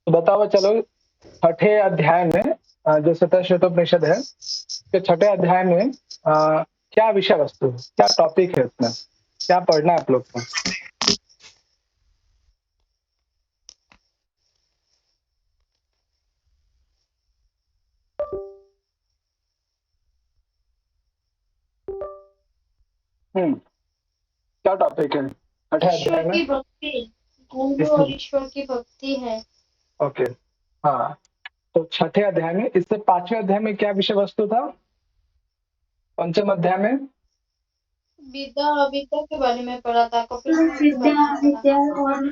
तो बताओ चलो, छठे अध्याय में जो शतश्रुतोपनिषद है, के छठे अध्याय में क्या विषय वस्तु है, क्या टॉपिक है इसमें, क्या पढ़ना है आप लोग को? क्या टॉपिक है छठे ईश्वर अध्याय में? की भक्ति, गुरु इस और ईश्वर की भक्ति है। ओके, हाँ। तो छठे अध्याय में, इससे पांचवें अध्याय में क्या विषय वस्तु था? पंचम अध्याय में विद्या और अविद्या के बारे में पढ़ा था, कपिल तो मुनि के विद्या बारे में पढ़ा विद्या था। और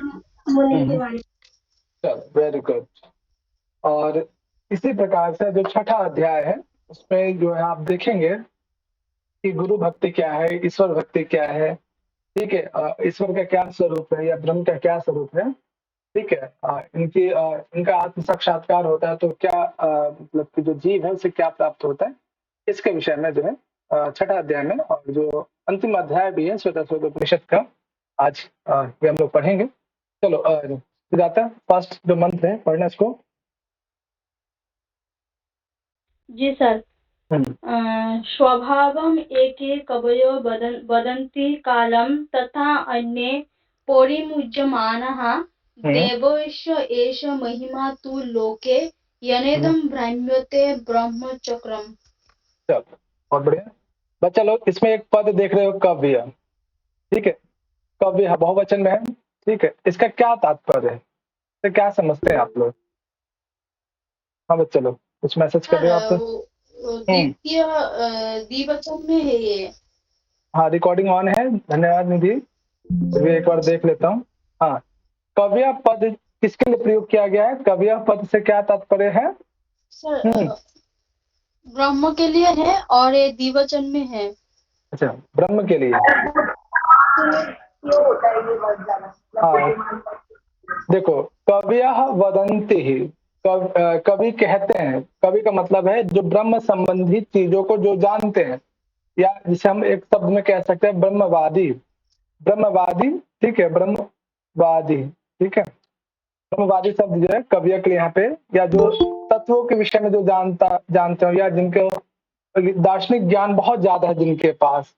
मुनि के बारे चलो, वेरी गुड। और इसी प्रकार से जो छठा अध्याय है, उसमें जो है आप देखेंगे कि गुरु भक्ति क्या है, ईश्वर भक्ति क्या है। ठीक है, ईश्वर का क्या स्वरूप है या ब्रह्म का क्या स्वरूप है। ठीक है, इनका आत्म साक्षात्कार होता है तो क्या मतलब कि जो जीव है उसे क्या प्राप्त होता है, इसके विषय में जो है छठा अध्याय में, और जो अंतिम अध्याय भी है श्वेताश्वतोपनिषद का, आज ये हम लोग पढ़ेंगे। चलो जाता है, फर्स्ट जो मंत्र है पढ़ना इसको। जी सर। स्वभावम एके कवयो वदन्ति कालं तथा अन्ये परिमुच्यमानः हम्म, देवस्य एष महिमा तु लोके हम्म, यनेदं भ्राम्यते ब्रह्मचक्रम्। चलो बहुत बढ़िया। बच्चा लोग, इसमें एक पद देख रहे हो, कव्य। ठीक है, कव्य बहुवचन में है। ठीक है, इसका क्या तात्पर्य है, तो क्या समझते हैं आप लोग? हाँ बच्चा लोग, कुछ मैसेज कर सर रहे हो आप? वो हम्म, द्वितीय द्विवचन में है ये। हाँ, रिकॉर्डिंग ऑन है, धन्यवाद निधि। फिर भी एक बार देख लेता हूँ। हाँ, कव्य पद किसके लिए प्रयोग किया गया है? कव्य पद से क्या तात्पर्य है? सर हम्म, ब्रह्म के लिए है और ये द्विवचन में है। अच्छा, ब्रह्म के लिए। हाँ, देखो, कवय वदंती ही, कवि कहते हैं। कवि का मतलब है जो ब्रह्म संबंधी चीजों को जो जानते हैं, या जिसे हम एक शब्द में कह सकते हैं ब्रह्मवादी। ब्रह्मवादी, ठीक है, ब्रह्मवादी। ठीक है, ब्रह्मवादी शब्द जो है कविय के लिए यहाँ पे, या जो तत्वों के विषय में जो जानते हो, या जिनको दार्शनिक ज्ञान बहुत ज्यादा है जिनके पास,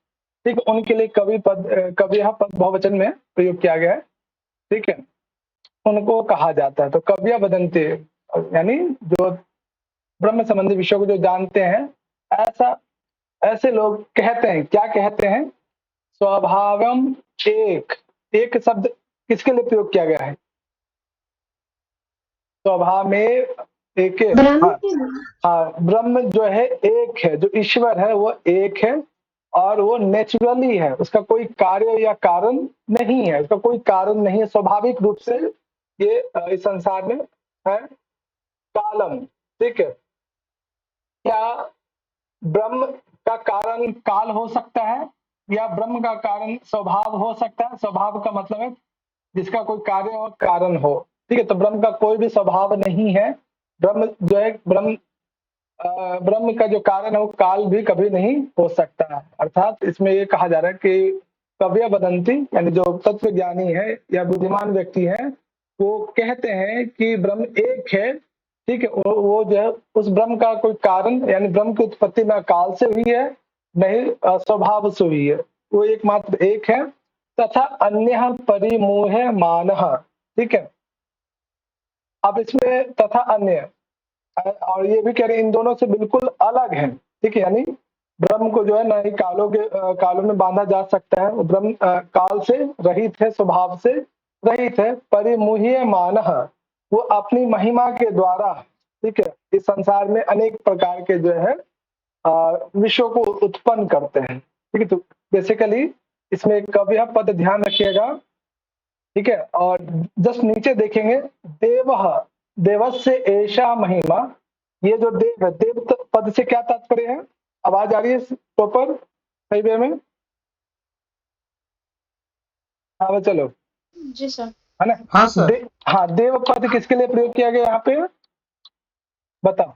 ठीक है, उनके लिए कवि पद बहुवचन में प्रयोग किया गया है। ठीक है, उनको कहा जाता है। तो कव्य वदंते यानी जो ब्रह्म संबंधी विषयों को जो जानते हैं, ऐसा ऐसे लोग कहते हैं। क्या कहते हैं? स्वभावम एक, एक शब्द किसके लिए प्रयोग किया गया है? स्वभाव में एक है। ब्रह्म हाँ, के लिए। हाँ, ब्रह्म जो है एक है, जो ईश्वर है वो एक है, और वो नेचुरली है, उसका कोई कार्य या कारण नहीं है, उसका कोई कारण नहीं है, स्वाभाविक रूप से ये इस संसार में है। कालम, ठीक है, क्या ब्रह्म का कारण काल हो सकता है, या ब्रह्म का कारण स्वभाव हो सकता है? स्वभाव का मतलब है जिसका कोई कार्य और कारण हो। ठीक है, तो ब्रह्म का कोई भी स्वभाव नहीं है। ब्रह्म जो है, ब्रह्म का जो कारण है वो काल भी कभी नहीं हो सकता है। अर्थात इसमें ये कहा जा रहा है कि कव्य वदंती यानी जो तत्व ज्ञानी है या बुद्धिमान व्यक्ति है, वो कहते हैं कि ब्रह्म एक है। ठीक है, वो जो है उस ब्रह्म का कोई कारण, यानी ब्रह्म की उत्पत्ति न काल से हुई है, नहीं स्वभाव से हुई है, वो एकमात्र एक है। तथा अन्य परिमूह मानः। ठीक है, अब इसमें तथा अन्य, और ये भी कह रहे हैं इन दोनों से बिल्कुल अलग है। ठीक है, यानी ब्रह्म को जो है ना ही कालों में बांधा जा सकता है। वो ब्रह्म काल से रहित है, स्वभाव से रहित है। परिमुह्य मानः, वो अपनी महिमा के द्वारा, ठीक है, इस संसार में अनेक प्रकार के जो है विश्व को उत्पन्न करते हैं। ठीक है, तो बेसिकली इसमें एक कव्य पद ध्यान रखिएगा। ठीक है, और जस्ट नीचे देखेंगे, देव, देवस्य एषा महिमा। ये जो देव है, देव पद से क्या तात्पर्य है? आवाज आ रही है प्रॉपर सही वे में? हाँ चलो, जी सर। है ना? हाँ सर। हाँ, देव पद किसके लिए प्रयोग किया गया यहाँ पे, बताओ?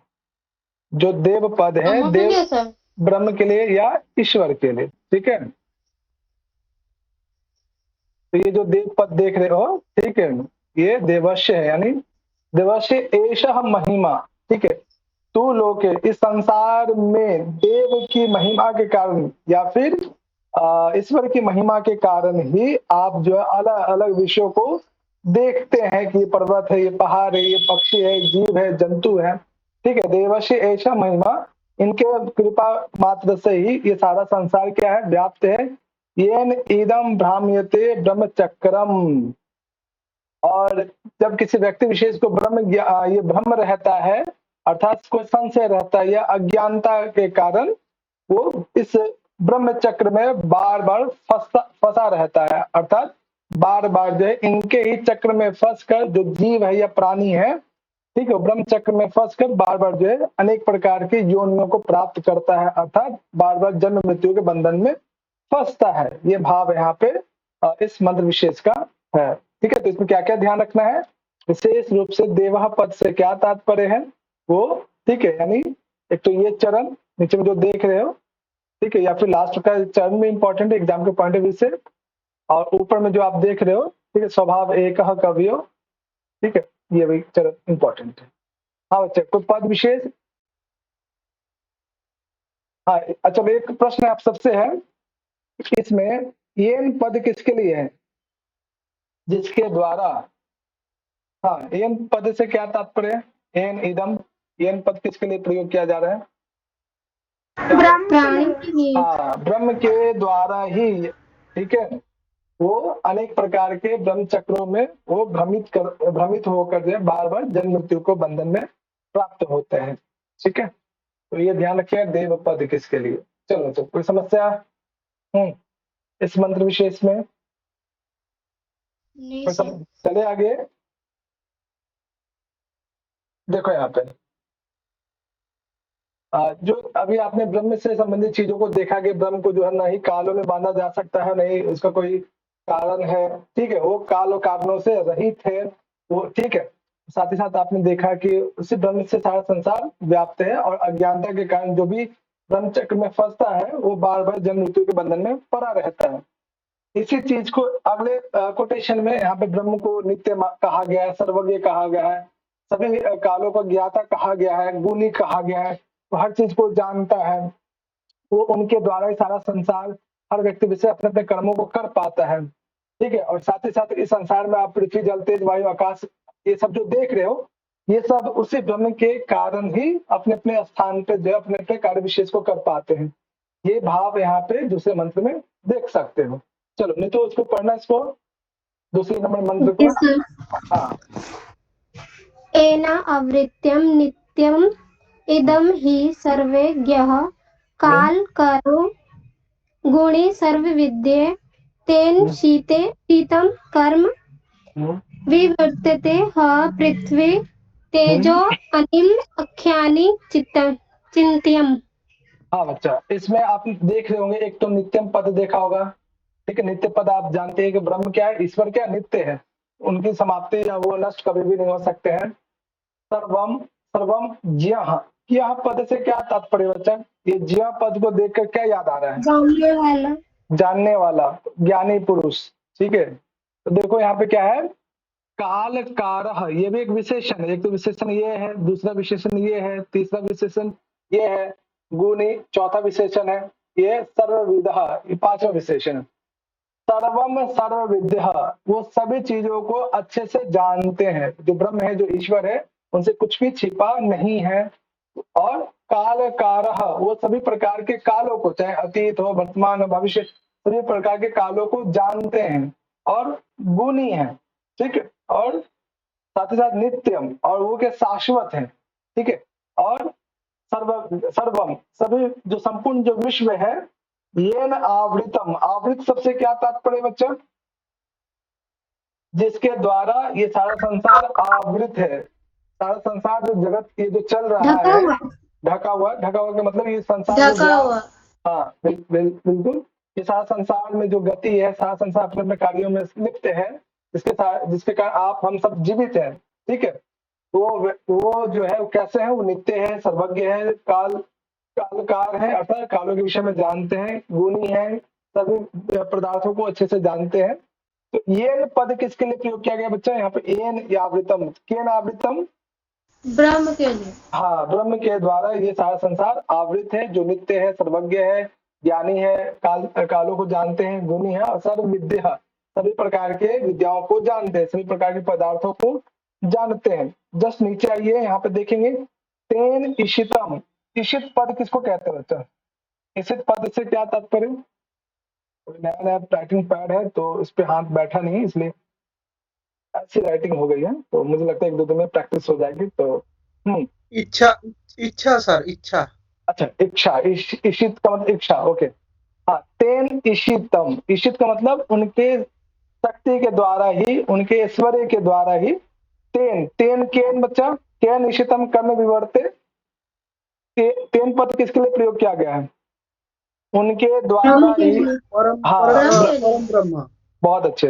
जो देव पद है, ब्रह्म के देव लिए सर। ब्रह्म के लिए या ईश्वर के लिए? ठीक है, तो ये जो देव पद देख रहे हो, ठीक है, ये देवस्य है, यानी देवस्य एषः महिमा, ठीक है। तू लोके, इस संसार में देव की महिमा के कारण या फिर ईश्वर की महिमा के कारण ही आप जो है अलग अलग विषयों को देखते हैं कि ये पर्वत है, ये पहाड़ है, ये पक्षी है, जीव है, जंतु है, ठीक है। देवस्य ऐसा महिमा, इनके कृपा मात्र से ही ये सारा संसार क्या है, व्याप्त है। येन इदम भ्राम्यते ब्रह्म चक्रम, और जब किसी व्यक्ति विशेष को ये भ्रम रहता है, अर्थात कोई संशय रहता है या अज्ञानता के कारण वो इस ब्रह्म चक्र में बार बार फंसा रहता है, अर्थात बार बार जो है इनके ही चक्र में फंसकर जो जीव है या प्राणी है, ठीक है, ब्रह्म चक्र में फंसकर बार बार जो है अनेक प्रकार की योनियों को प्राप्त करता है, अर्थात बार बार जन्म मृत्यु के बंधन में फंसता है। ये भाव यहाँ पे इस मंत्र विशेष का है, ठीक है। तो इसमें क्या क्या ध्यान रखना है, विशेष रूप से देवः पद से क्या तात्पर्य है वो, ठीक है, यानी एक तो ये चरण नीचे में जो देख रहे हो, ठीक है, या फिर लास्ट का चरण भी इंपॉर्टेंट है एग्जाम के पॉइंट ऑफ व्यू से, और ऊपर में जो आप देख रहे हो, ठीक है, स्वभाव एकः कवियो, ठीक है, ये भी चरण इंपॉर्टेंट है। हाँ बच्चे, कोई पद विशेष? हाँ अच्छा, एक प्रश्न आप सबसे है, इसमें येन पद किसके लिए है, जिसके द्वारा, हाँ, येन पद से क्या तात्पर्य है, येन इदम, येन पद किसके लिए प्रयोग किया जा रहा है? प्राणी के लिए। हाँ, ब्रह्म के द्वारा ही, ठीक है, वो अनेक प्रकार के ब्रह्म चक्रों में वो भ्रमित होकर जो है बार बार जन्म मृत्यु को बंधन में प्राप्त होते हैं, ठीक है। तो ये ध्यान रखिए, देव पद किसके लिए। चलो, तो कोई समस्या इस मंत्र विशेष में? नहीं सर। चले आगे, देखो यहाँ पे जो अभी आपने ब्रह्म से संबंधित चीजों को देखा कि ब्रह्म को जो है नहीं कालों में बांधा जा सकता है, नहीं उसका कोई कारण है, ठीक है, वो काल और कारणों से रहित है वो, ठीक है। साथ ही साथ आपने देखा कि उसी ब्रह्म से सारा संसार व्याप्त है, और अज्ञानता के कारण जो भी ब्रह्म चक्र में फंसता है वो बार बार जन्म मृत्यु के बंधन में पड़ा रहता है। इसी चीज को अगले कोटेशन में यहाँ पे ब्रह्म को नित्य कहा गया है, सर्वज्ञ कहा गया है, सभी कालों को ज्ञाता कहा गया है, गुणी कहा गया है, तो हर चीज को जानता है वो, उनके द्वारा ही सारा संसार, हर व्यक्ति विषय अपने अपने कर्मों को कर पाता है, ठीक है। और साथ ही साथ इस संसार में आप पृथ्वी, जल, तेज, वायु, आकाश, ये सब जो देख रहे हो, ये सब उसी ब्रह्म के कारण ही अपने अपने स्थान पे जो अपने अपने कार्य विशेष को कर पाते हैं। ये भाव यहाँ पे दूसरे मंत्र में देख सकते हो। चलो, नहीं तो उसको पढ़ना, इसको दूसरे नंबर मंत्र को। हाँ, एना आवृत्यम नित्यम इदम ही सर्वज्ञः काल करो गुणे सर्वविद्ये तेन शीतम कर्म विवर्तते ह पृथ्वी तेजो अनिल अख्यानि चिंत्यम। हाँ बच्चा, इसमें आप देख रहे होंगे, एक तो नित्यम पद देखा होगा, ठीक है। नित्य पद आप जानते हैं कि ब्रह्म क्या है, ईश्वर क्या नित्य है, उनकी समाप्ति या वो नष्ट कभी भी नहीं हो सकते हैं। सर्वम सर्वम ज्ञः, ज्ञः पद से क्या तात्पर्य बच्चा? ये ज्ञः पद को देखकर क्या याद आ रहा है? जानने वाला, जानने वाला, ज्ञानी पुरुष, ठीक है। तो देखो यहाँ पे क्या है, काल कारः, ये भी एक विशेषण है, एक तो विशेषण ये है, दूसरा विशेषण ये है, तीसरा विशेषण ये है, गुणी चौथा विशेषण है, ये सर्वविदः, ये पांचवा विशेषण है। सर्वम सर्वविद्यः, वो सभी चीजों को अच्छे से जानते हैं, जो ब्रह्म है, जो ईश्वर है, उनसे कुछ भी छिपा नहीं है। और काल कारः, वो सभी प्रकार के कालों को, चाहे अतीत हो, वर्तमान हो, भविष्य, सभी प्रकार के कालों को जानते हैं, और गुणी है, ठीक है, और साथ ही साथ नित्यम, और वो के शाश्वत है, ठीक है। और सर्वम, सभी जो संपूर्ण जो विश्व है, येन आवृतम, आवृत सबसे क्या तात्पर्य बच्चा? जिसके द्वारा ये सारा संसार आवृत है, सारा संसार जो जगत ये जो चल रहा है, ढका हुआ का मतलब ये संसार ढका हुआ। हाँ बिल्कुल, ये सारा संसार में जो गति है, सारा संसार अपने अपने कार्यों में लिप्त है, जिसके कारण आप हम सब जीवित हैं, ठीक है। वो जो है वो कैसे है, वो नित्य है, सर्वज्ञ है, कालकार है, अर्थात कालों के विषय में जानते हैं, गुणी है, सभी पदार्थों को अच्छे से जानते हैं, तो येन पद किसके लिए प्रयोग किया गया बच्चा? यहाँ पे एन या आवृतम, केन आवृतम, ब्रह्म के लिए। हाँ, ब्रह्म के द्वारा ये सारा संसार आवृत है, जो नित्य है, सर्वज्ञ है, ज्ञानी है, कालों को जानते हैं, गुणी है और सर्व विद्या, सभी प्रकार के विद्याओं को जानते हैं, सभी प्रकार के पदार्थों को जानते हैं। जस्ट नीचे आइए, यहाँ पे देखेंगे तेन ईशितम। ईशित पद किसको कहते हैं बच्चा? ईशित पद से क्या तात्पर्य? नया नया राइटिंग पैड है तो इस पे हाथ बैठा नहीं, इसलिए अच्छी राइटिंग हो गई है, तो मुझे लगता है एक दो दिन में प्रैक्टिस हो जाएगी। तो इच्छा, इच्छा सर, इच्छा। अच्छा, इच्छा, ईशित का मतलब इच्छा, ओके। हाँ, तेन ईशितम, ईशित का मतलब उनके शक्ति के द्वारा ही, उनके ऐश्वर्य के द्वारा ही, तेन, तेन केन बच्चा, केन ईशितम कर्म विवर्ते, तेन पद किसके लिए प्रयोग किया गया है? उनके द्वारा ही, हाँ, परम ब्रह्म। बहुत अच्छे।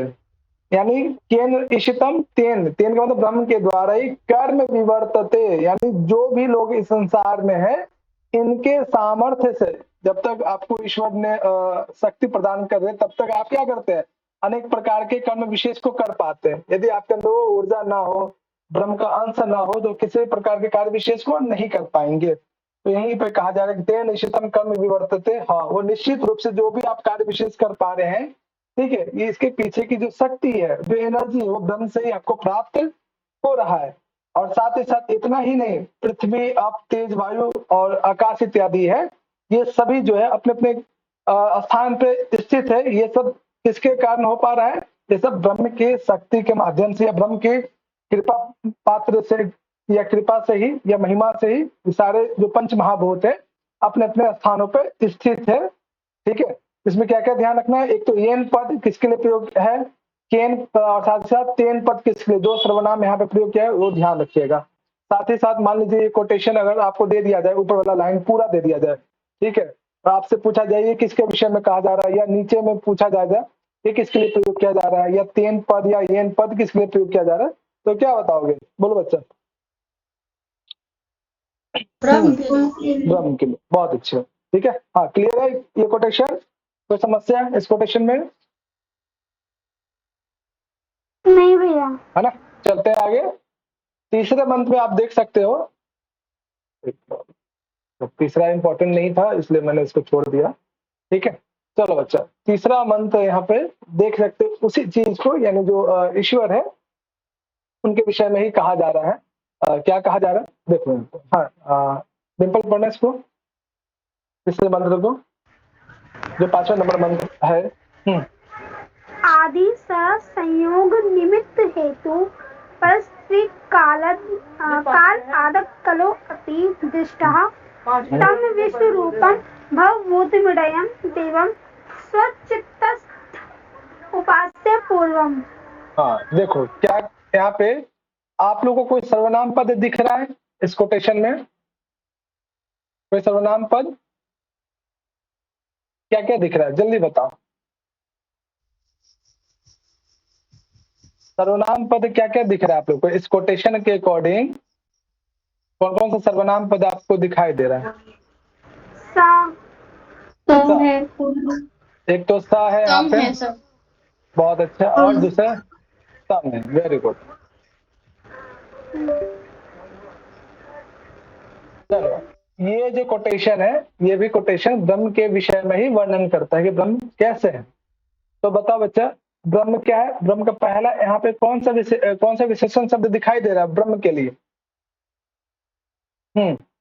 यानी केन ईशितम, तेन, तेन का मतलब ब्रह्म के द्वारा ही कर्म विवर्तते, यानी जो भी लोग इस संसार में है, इनके सामर्थ्य से, जब तक आपको ईश्वर ने शक्ति प्रदान कर रहे तब तक आप क्या करते हैं? अनेक प्रकार के कर्म विशेष को कर पाते हैं। यदि आपके अंदर वो ऊर्जा ना हो, ब्रह्म का अंश ना हो, तो किसी प्रकार के कार्य विशेष को नहीं कर पाएंगे। तो यहीं पे कहा जा रहा है कि तेन ईशितम कर्म विवर्तते, हाँ, वो निश्चित रूप से जो भी आप कार्य विशेष कर पा रहे हैं, ठीक है, ये इसके पीछे की जो शक्ति है, जो एनर्जी है, वो ब्रह्म से ही आपको प्राप्त हो रहा है। और साथ ही साथ इतना ही नहीं, पृथ्वी, आप, तेज, वायु और आकाश इत्यादि है, ये सभी जो है अपने अपने स्थान पे स्थित है। ये सब किसके कारण हो पा रहा है? ये सब ब्रह्म के शक्ति के माध्यम से, या ब्रह्म के कृपा पात्र से, या कृपा से ही, या महिमा से ही, ये सारे जो पंच महाभूत है अपने अपने स्थानों पे स्थित है। ठीक है, इसमें क्या क्या ध्यान रखना है? एक तो येन पद किसके लिए प्रयोग है, केन, और साथ ही साथ तेन पद किसके लिए, दो सर्वनाम यहाँ पे प्रयोग किया है, वो ध्यान रखिएगा। साथ ही साथ मान लीजिए ये कोटेशन अगर आपको दे दिया जाए, ऊपर वाला लाइन पूरा दे दिया जाए, ठीक है, और आपसे पूछा जाए ये किसके विषय में कहा जा रहा है, या नीचे में पूछा जाए ये किसके लिए प्रयोग किया जा रहा है, या तेन पद या येन पद किसके लिए प्रयोग किया जा रहा है, तो क्या बताओगे? बोलो बच्चा। ब्रह्म के लिए। ब्रह्म के लिए, बहुत अच्छे। ठीक है, हाँ, क्लियर है ये कोटेशन? कोई समस्या है इस कोटेशन में? नहीं भैया। है ना, चलते हैं आगे। तीसरे मंत्र में आप देख सकते हो, तो तीसरा इंपॉर्टेंट नहीं था इसलिए मैंने इसको छोड़ दिया। ठीक है, चलो बच्चा, तीसरा मंत्र यहाँ पे देख सकते हो, उसी चीज को, यानी जो ईश्वर है उनके विषय में ही कहा जा रहा है। क्या कहा जा रहा है देखो। हाँ, डिम्पल पढ़ना इसको, तीसरे मंत्र को, जो 5वां नंबर मंत्र है। आदि स संयोग निमित्त हेतु परस्त्री काल आदक कलो अपि दृष्टः तम विश्व रूपम भवभूतमिदयं देवं स्वचित्तस्थ उपास्य पूर्वम। हाँ, देखो क्या यहाँ पे आप लोगों को कोई सर्वनाम पद दिख रहा है इस कोटेशन में? कोई सर्वनाम पद क्या क्या दिख रहा है, जल्दी बताओ। सर्वनाम पद क्या क्या दिख रहा है आप लोग को इस कोटेशन के अकॉर्डिंग? कौन कौन सा सर्वनाम पद आपको दिखाई दे रहा है? सा है, एक तो सा है यहाँ कम पे, है सब। बहुत अच्छा, और दूसरा सम है, वेरी गुड। चलो, ये जो कोटेशन है, ये भी कोटेशन ब्रह्म के विषय में ही वर्णन करता है कि ब्रह्म कैसे है। तो बताओ बच्चा, ब्रह्म क्या है? ब्रह्म का पहला यहाँ पे कौन सा विशेषण शब्द दिखाई दे रहा है ब्रह्म के लिए?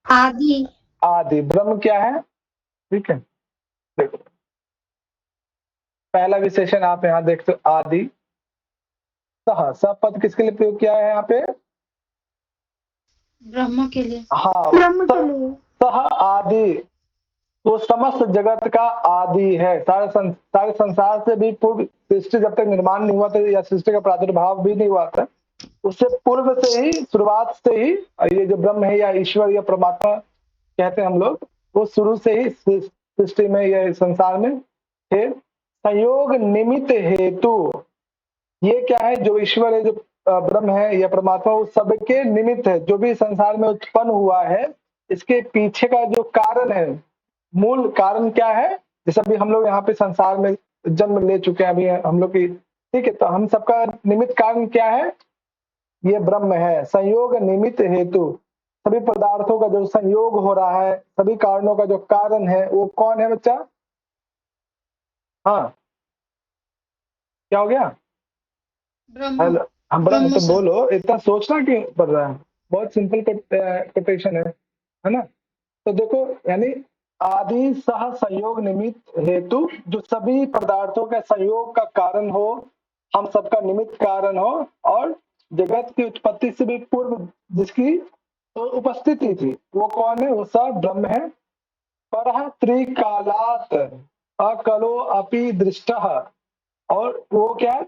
आदि। आदि। ब्रह्म क्या है? ठीक है, देखो पहला विशेषण आप यहाँ देखते हो, आदि। सह, स पद किसके लिए प्रयोग किया है यहाँ पे? ब्रह्म के लिए। हाँ, ब्रह्म के लिए। सह आदि, वो समस्त जगत का आदि है। सारे संसार से भी पूर्व, सृष्टि जब तक निर्माण नहीं हुआ था, या सृष्टि का प्रादुर्भाव भी नहीं हुआ था, उससे पूर्व से ही, शुरुआत से ही ये जो ब्रह्म है, या ईश्वर या परमात्मा कहते हैं हम लोग, वो शुरू से ही सृष्टि में या संसार में थे। संयोग निमित्त हेतु, ये क्या है? जो ईश्वर है, जो ब्रह्म है या परमात्मा, वो सबके निमित्त है। जो भी संसार में उत्पन्न हुआ है, इसके पीछे का जो कारण है, मूल कारण क्या है? जैसे अभी हम लोग यहाँ पे संसार में जन्म ले चुके हैं, अभी हम लोग की ठीक है, तो हम सबका निमित्त कारण क्या है? ये ब्रह्म है। संयोग निमित्त हेतु, सभी पदार्थों का जो संयोग हो रहा है, सभी कारणों का जो कारण है, वो कौन है बच्चा? हाँ, क्या हो गया? ब्रह्म। हेलो, हम ब्रह्म ब्रह्म तो सर। बोलो, इतना सोचना क्यों पड़ रहा है? बहुत सिंपल कोटेशन है ना? तो देखो, यानी आदि सह संयोग निमित्त हेतु, जो सभी पदार्थों के संयोग का कारण हो, हम सबका निमित्त कारण हो, और जगत की उत्पत्ति से भी पूर्व जिसकी तो उपस्थिति थी, वो कौन है? वो सब ब्रह्म है। परः त्रिकालात् अकलो अपि दृष्टः, और वो क्या है?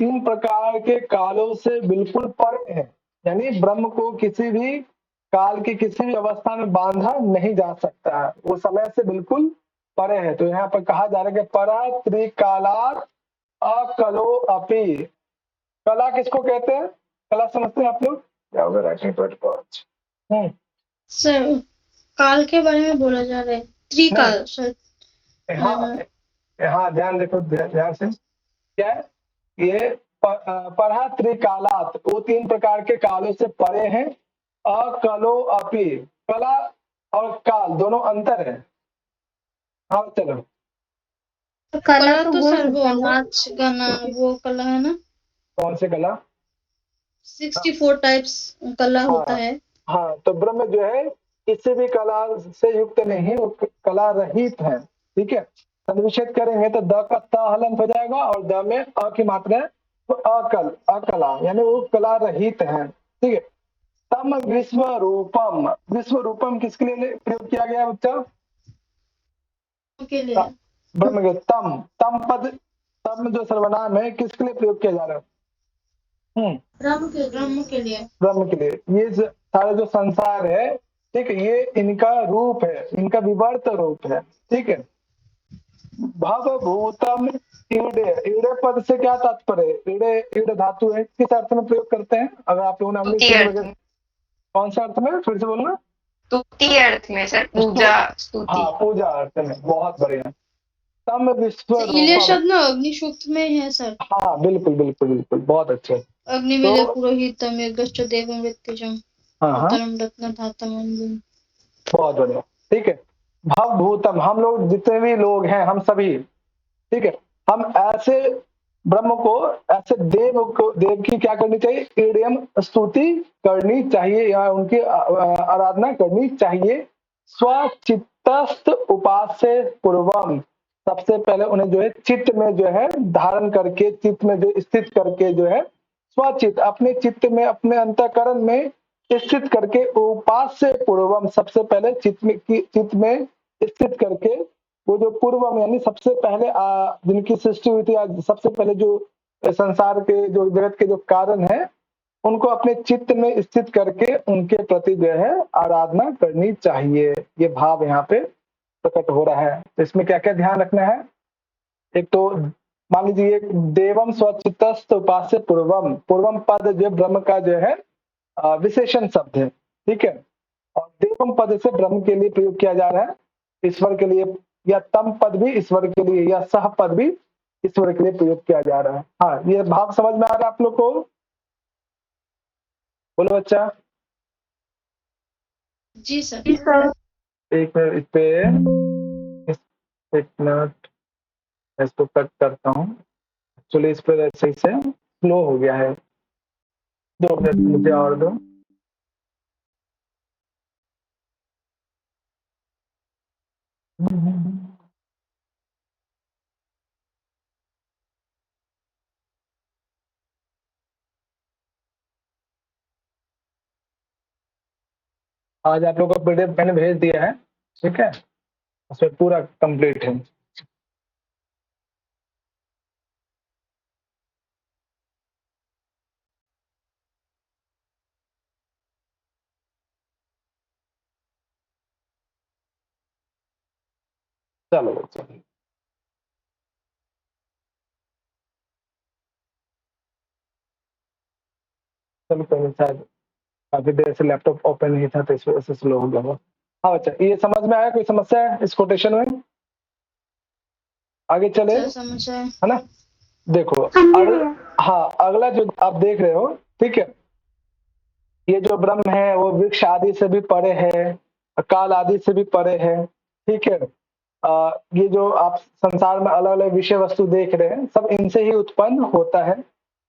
3 प्रकार के कालों से बिल्कुल परे है। यानी ब्रह्म को किसी भी काल की किसी भी अवस्था में बांधा नहीं जा सकता है, वो समय से बिल्कुल परे है। तो यहाँ पर कहा जा रहा है कि परा त्रिकालात् अकलो अपि। कला किसको कहते हैं? कला समझते हैं आप लोग? क्या होगा? राइटिंग हम्म सर काल के बारे में बोला जा रहा है, नहीं, त्रिकाल सर। हाँ, हाँ, ध्यान देखो, ध्यान से। क्या है ये? पढ़ा त्रिकालात, वो 3 प्रकार के कालों से परे हैं। अकलो अपि, कला और काल दोनों अंतर है। हाँ, चलो। तो कला कला तो तो बोल सर वो सकते हैं ना। नाच गाना वो कला है ना। कौन से कला? 64 टाइप्स कला होता हाँ, है। हाँ, तो ब्रह्म जो है किसी भी कला से युक्त नहीं, वो कला रहित है। ठीक है, संविच्छेद करेंगे तो द का त हलंत हो जाएगा, और द में अ की मात्रा है, तो अकला, यानी वो कला रहित है। ठीक है, तम विश्व रूपम, विश्व रूपम किसके लिए प्रयोग किया गया बच्चा? के लिए ब्रह्म के तम पद, तम जो सर्वनाम है किसके लिए प्रयोग किया जा रहा है? ब्रह्म के लिए। ब्रह्म के लिए। ये सारे जो संसार है, ठीक है, ये इनका रूप है, इनका विवर्त रूप है। ठीक है, भव भूतम ईड़े, ईड़े पद से क्या तात्पर्य है? ईड़े, ईड़ धातु है, किस अर्थ में प्रयोग करते हैं? अगर आप लोगों ने अमृत स्तुति अर्थ वगैरह, में। कौन सा अर्थ में? फिर से बोलना। स्तुति अर्थ में सर, पूजा स्तुति। हाँ, पूजा अर्थ में, बहुत बढ़िया। तम विश्व इलिय रूपम, शब्द ना अग्निसूक्त में है सर। हाँ, बिल्कुल बिल्कुल बिल्कुल, बहुत अच्छे। अग्निमीले तो पुरोहितम यज्ञश्च देवं मृत्युजं हाँ, हाँ, उत्तरम रत्न धातम अंजुम। बहुत बढ़िया। ठीक है, भव भूतम, हम लोग जितने भी लोग हैं, हम सभी, ठीक है, हम ऐसे ब्रह्म को, ऐसे देव की क्या करनी चाहिए? ईडयम स्तुति करनी चाहिए, या उनकी आराधना करनी चाहिए। स्वचित्तस्थ उपास्य पूर्वम, सबसे पहले उन्हें जो है चित्त में जो है धारण करके, चित्त में जो स्थित करके जो है, स्वचित्त, अपने चित्त में, अपने अंतःकरण में स्थित करके, उपास्य पूर्वम, सबसे पहले चित्त में स्थित करके, वो जो पूर्वम यानी सबसे पहले जिनकी सृष्टि हुई थी, आज सबसे पहले जो संसार के, जो जगत के जो कारण है, उनको अपने चित्त में स्थित करके उनके प्रति जो है आराधना करनी चाहिए। ये भाव यहाँ पे प्रकट हो रहा है। तो इसमें क्या क्या ध्यान रखना है? एक तो मान लीजिए, देवम स्वचित्तस्थ उपास्य पूर्वम, पूर्वम पद जो ब्रह्म का जो है विशेषण शब्द है। ठीक है, और देवम पद से ब्रह्म के लिए प्रयोग किया जा रहा है, ईश्वर के लिए, या तम पद भी ईश्वर के लिए, या सह पद भी ईश्वर के लिए प्रयोग किया जा रहा है। हाँ, ये भाव समझ में आ रहा है आप लोग को? बोलो बच्चा। जी सर। जी सर। एक मिनट, एक मिनट, इसको कट करता हूँ। चलिए, इस पर सही से स्लो हो गया है, 2 मिनट मुझे और दो। आज आप लोग का पीडीएफ मैंने भेज दिया है, ठीक है, उसमें पूरा कंप्लीट है। चलो चलो, चलो, कोई नहीं, शायद काफी देर से लैपटॉप ओपन नहीं था, तो इस वजह से स्लो हो गया होगा। हाँ बच्चा, ये समझ में आया? कोई समस्या है इस कोटेशन में? आगे चले, सर समझ आए। है ना? देखो हाँ, अगला जो आप देख रहे हो, ठीक है, ये जो ब्रह्म है वो वृक्ष आदि से भी परे है, काल आदि से भी परे है, ठीक है। ये जो आप संसार में अलग अलग विषय वस्तु देख रहे हैं, सब इनसे ही उत्पन्न होता है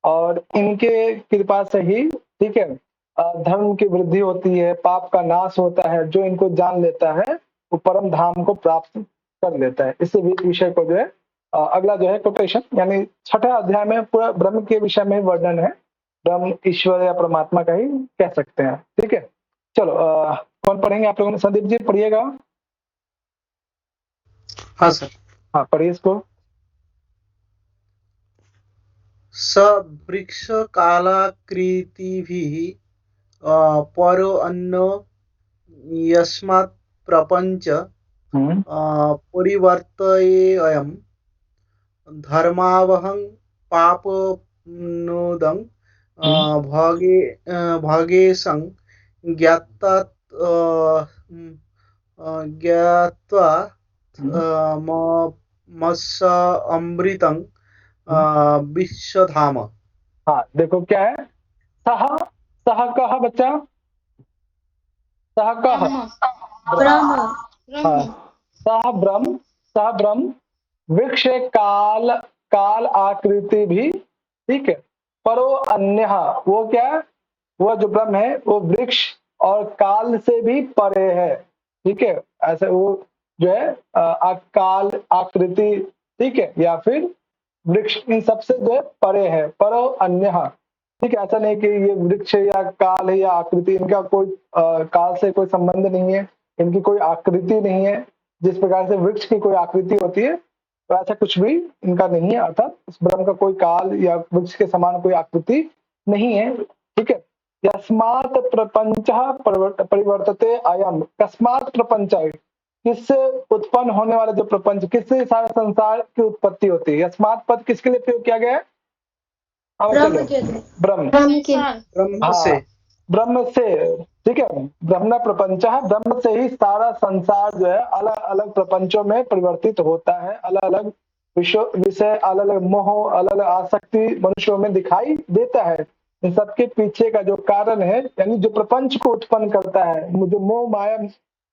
और इनके कृपा से ही, ठीक है, धर्म की वृद्धि होती है, पाप का नाश होता है। जो इनको जान लेता है वो परम धाम को प्राप्त कर लेता है। इसी विषय को जो है अगला जो है कोटेशन, यानी 6ठे अध्याय में पूरा ब्रह्म के विषय में वर्णन है। ब्रह्म ईश्वर या परमात्मा का ही कह सकते हैं, ठीक है। चलो कौन पढ़ेंगे आप लोगों ने? संदीप जी पढ़िएगा। हाँ सर। हाँ पढ़िए इसको। स वृक्ष कालाकृतिभिः परो अन्नो यस्मात् प्रपञ्च हम्म, परिवर्तयेऽयं धर्मावहं पापनोदं भगेशं ज्ञात्वा ज्ञात्वा मत्स अमृतं विश्वधाम। हाँ देखो क्या है, सह सह कह बच्चा, सह कह ब्रह्म हाँ, सह ब्रह्म वृक्ष काल काल आकृति भी, ठीक है, परो अन्य, वो क्या है, वो जो ब्रह्म है वो वृक्ष और काल से भी परे है, ठीक है। ऐसे वो जो है काल आकृति, ठीक है, या फिर वृक्ष, इन सबसे जो है परे है, परो अन्य, ठीक है। ऐसा नहीं कि ये वृक्ष या काल है या आकृति, इनका कोई काल से कोई संबंध नहीं है, इनकी कोई आकृति नहीं है। जिस प्रकार से वृक्ष की कोई आकृति होती है तो ऐसा कुछ भी इनका नहीं है, अर्थात इस ब्रह्म का कोई काल या वृक्ष के समान कोई आकृति नहीं है, ठीक है। यस्मात् प्रपंच परिवर्तते अयम, कस्मात् प्रपंच, किससे उत्पन्न होने वाले जो प्रपंच, किससे सारे संसार की उत्पत्ति होती है। यस्मात् पद किसके लिए प्रयोग किया गया है? ब्रह्म के ब्रह्म, ब्रह्म के ब्रह्म से। हाँ, ब्रह्म से, ठीक है। ब्रह्म प्रपंच है, ब्रह्म से ही सारा संसार जो है अलग अलग प्रपंचों में परिवर्तित होता है। अलग अलग विषय, अलग अलग मोह, अलग अलग आसक्ति मनुष्यों में दिखाई देता है। इन सबके पीछे का जो कारण है, यानी जो प्रपंच को उत्पन्न करता है, जो मोह माया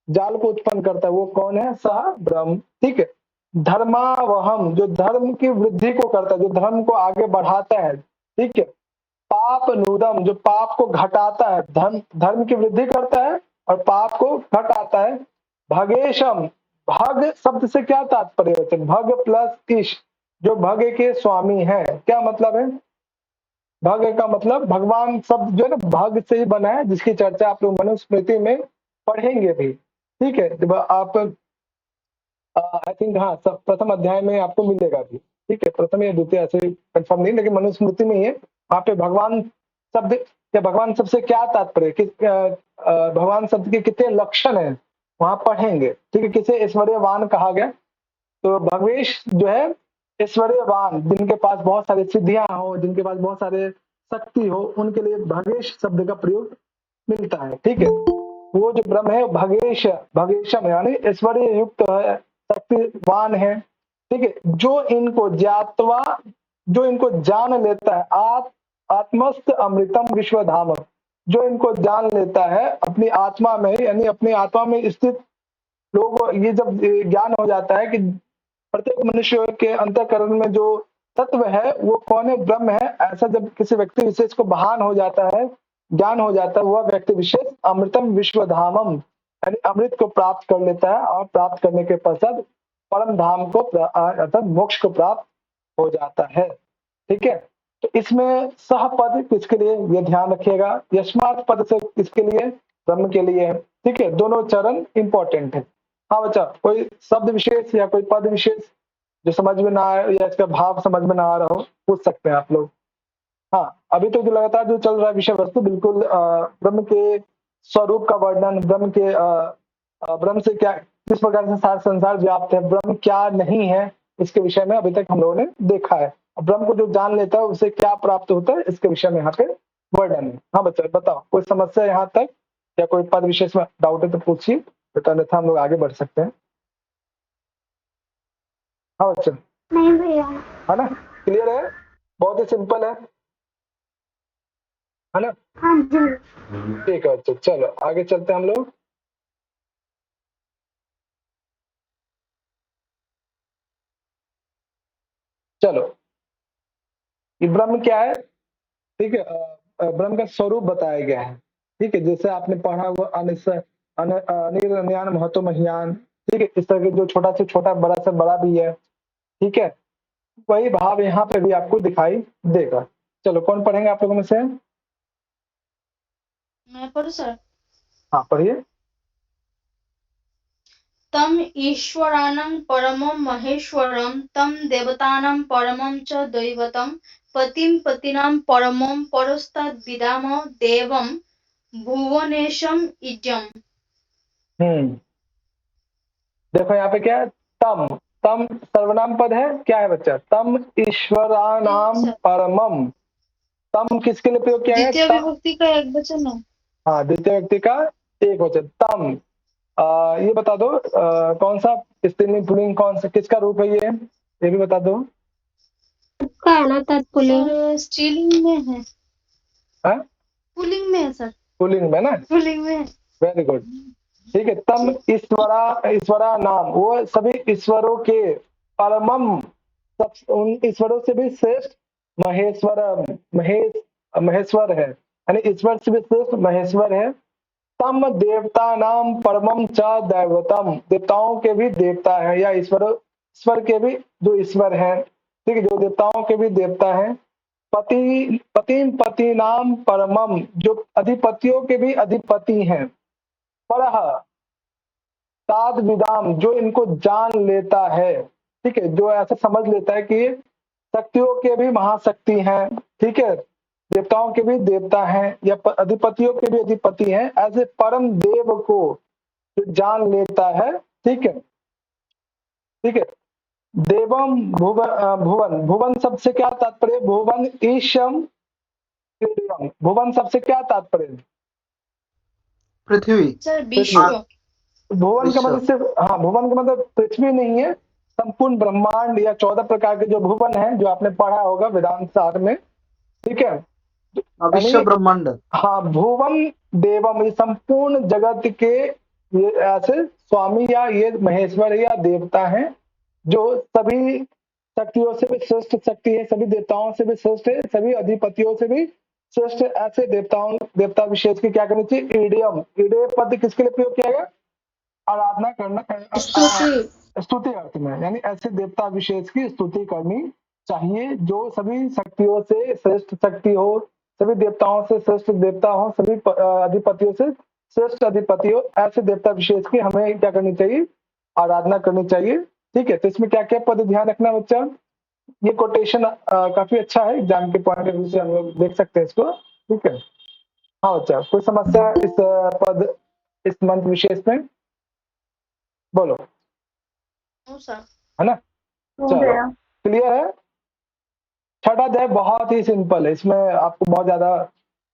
जाल को उत्पन्न करता है, वो कौन है? सह ब्रह्म, ठीक है। धर्मावहम, जो धर्म की वृद्धि को करता है, जो धर्म को आगे बढ़ाता है, ठीक है। पाप नूदम, जो पाप को घटाता है, धर्म की वृद्धि करता है और पाप को घटाता है। भगेशम, भग शब्द से क्या तात्पर्य होता है? भग प्लस ईश, जो भग के स्वामी है। क्या मतलब है? भग का मतलब भगवान शब्द जो है ना भग से ही बना है, जिसकी चर्चा आप लोग मनुस्मृति में पढ़ेंगे भी, ठीक है। जब आप आई थिंक हाँ प्रथम अध्याय में आपको मिलेगा भी, ठीक है। प्रथम या द्वितीय ऐसे कंफर्म नहीं, लेकिन मनुस्मृति में ही है। वहां पे भगवान शब्द या भगवान शब्द से क्या तात्पर्य, भगवान शब्द के कितने लक्षण है वहां पढ़ेंगे, ठीक है। किसे ऐश्वर्यवान कहा गया? तो भगवेश जो है ऐश्वर्यवान, जिनके पास बहुत सारी सिद्धियां हो, जिनके पास बहुत सारे शक्ति हो, उनके लिए भगेश शब्द का प्रयोग मिलता है, ठीक है। वो जो ब्रह्म है भगेश, भगेशम यानी ऐश्वर्य युक्त है, शक्तिवान है, ठीक है। जो इनको ज्ञातवा, जो इनको जान लेता है, आत्मस्थ अमृतम विश्वधाम, जो इनको जान लेता है अपनी आत्मा में, यानी अपनी आत्मा में स्थित लोग, ये जब ज्ञान हो जाता है कि प्रत्येक मनुष्य के अंतःकरण में जो तत्व है वो कौन है? ब्रह्म है। ऐसा जब किसी व्यक्ति विशेष को भान हो जाता है, ज्ञान हो जाता है, वह व्यक्ति विशेष अमृतम विश्वधामम यानी अमृत को प्राप्त कर लेता है और प्राप्त करने के पश्चात परम धाम को अर्थात मोक्ष को प्राप्त हो जाता है, ठीक है। तो इसमें सह पद किसके लिए, ये ध्यान रखिएगा। यस्मात् पद से किसके लिए? ब्रह्म के लिए है, ठीक है। दोनों चरण इंपॉर्टेंट है। हाँ बच्चा, कोई शब्द विशेष या कोई पद विशेष जो समझ में ना आए या इसका भाव समझ में ना आ रहा हो, पूछ सकते हैं आप लोग। हाँ, अभी तो जो लगातार जो चल रहा है विषय वस्तु बिल्कुल ब्रह्म के स्वरूप का वर्णन, ब्रह्म से क्या, किस प्रकार से सारा संसार व्याप्त है, ब्रह्म क्या नहीं है, इसके विषय में अभी तक हम लोगों ने देखा है। ब्रह्म को जो जान लेता है उसे क्या प्राप्त होता है, इसके विषय में यहाँ पे वर्णन है। हाँ बच्चा बताओ, कोई समस्या यहाँ तक या कोई पद विशेष में डाउट है तो पूछिए, अन्यथा हम लोग आगे बढ़ सकते हैं। हाँ बच्चा, नहीं भैया। है ना? क्लियर है? बहुत ही सिंपल है ना? हाँ जी। ठीक है बच्चों, चलो आगे चलते हैं हम लोग। चलो, ये ब्रह्म क्या है? ठीक है, ब्रह्म का स्वरूप बताया गया है। ठीक है, जैसे आपने पढ़ा हुआ अनिर्ज्ञान महतो महियान। ठीक है, इस तरह के जो छोटा से छोटा बड़ा से बड़ा भी है। ठीक है, वही भाव यहाँ पे भी आपको दिखाई देगा। चलो, कौन पढ़ेंगे आप लोगों में से? मैं पढ़ू सर? हाँ पढ़िए। तम ईश्वरानं परमं महेश्वरं तं देवतानां परमं च दैवतं पतिं पतीनां परमं परस्ताद्विदाम देवं भुवनेशम इज्जम। देखो यहाँ पे क्या है? तम, तम सर्वनाम पद है। क्या है बच्चा? तम ईश्वरानाम सर। परमम। तम किसके लिए प्रयोग किया द्वितीय गया? विभक्ति का एक वचन है। हाँ, द्वितीय व्यक्ति का एक वचन तम। ये बता दो कौन सा स्त्रीलिंग पुल्लिंग, कौन सा, किसका रूप है ये भी बता दो। का है ना तत्पुलिंग। सर स्त्रीलिंग में है। हाँ? पुल्लिंग में है सर। पुल्लिंग में ना? पुल्लिंग में है। Very good. ठीक है, तम ईश्वरा नाम, वो सभी ईश्वरों के परमम, सब उन ईश्वरों से भी श्रेष्ठ महेश्वर है, यानी ईश्वर से भी श्रेष्ठ महेश्वर है। तम देवता नाम परमम च दैवतम, देवताओं के भी देवता है, या ईश्वर के भी जो ईश्वर है। ठीक है, जो देवताओं के भी देवता है। पति नाम परमम, जो अधिपतियों के भी अधिपति हैं। परह ताद विदाम, जो इनको जान लेता है। ठीक है, जो ऐसा समझ लेता है कि शक्तियों के भी महाशक्ति हैं। ठीक है, देवताओं के भी देवता हैं, या अधिपतियों के भी अधिपति हैं, ऐसे परम देव को जो जान लेता है। ठीक है, ठीक है। देवम भुवन, भुवन शब्द से क्या तात्पर्य? भुवन ईशम, भुवन शब्द से क्या तात्पर्य? पृथ्वी। सर विश्व। भुवन का विश्व। मतलब सिर्फ, हाँ, भुवन का मतलब पृथ्वी नहीं है, संपूर्ण ब्रह्मांड या 14 प्रकार के जो भुवन है, जो आपने पढ़ा होगा वेदांत सार में। ठीक है, विश्व यानी ब्रह्मांड। हाँ, भुवन देवम, ये संपूर्ण जगत के ये ऐसे स्वामी या ये महेश्वर या देवता हैं, जो सभी शक्तियों से भी श्रेष्ठ शक्ति है, सभी देवताओं से भी श्रेष्ठ है, सभी अधिपतियों से भी श्रेष्ठ। ऐसे देवता विशेष की क्या करनी चाहिए? ईडियम, ईडे पद किसके लिए प्रयोग किया गया? आराधना करना, स्तुति अर्थ में, यानी ऐसे देवता विशेष की स्तुति करनी चाहिए, जो सभी शक्तियों से श्रेष्ठ शक्ति हो, सभी देवताओं से श्रेष्ठ देवता हो, सभी अधिपतियों से श्रेष्ठ अधिपति हो। ऐसे देवता विशेष की हमें क्या करनी चाहिए? आराधना करनी चाहिए। ठीक है, तो इसमें क्या क्या पद ध्यान रखना बच्चा? ये कोटेशन काफी अच्छा है, एग्जाम के पॉइंट ऑफ व्यू से हम लोग देख सकते हैं इसको। ठीक है, हाँ बच्चा, कोई समस्या इस पद, इस मंत्र विशेष में? बोलो, सर। है ना? चलो, क्लियर है? छठा अध्याय बहुत ही सिंपल है, इसमें आपको बहुत ज्यादा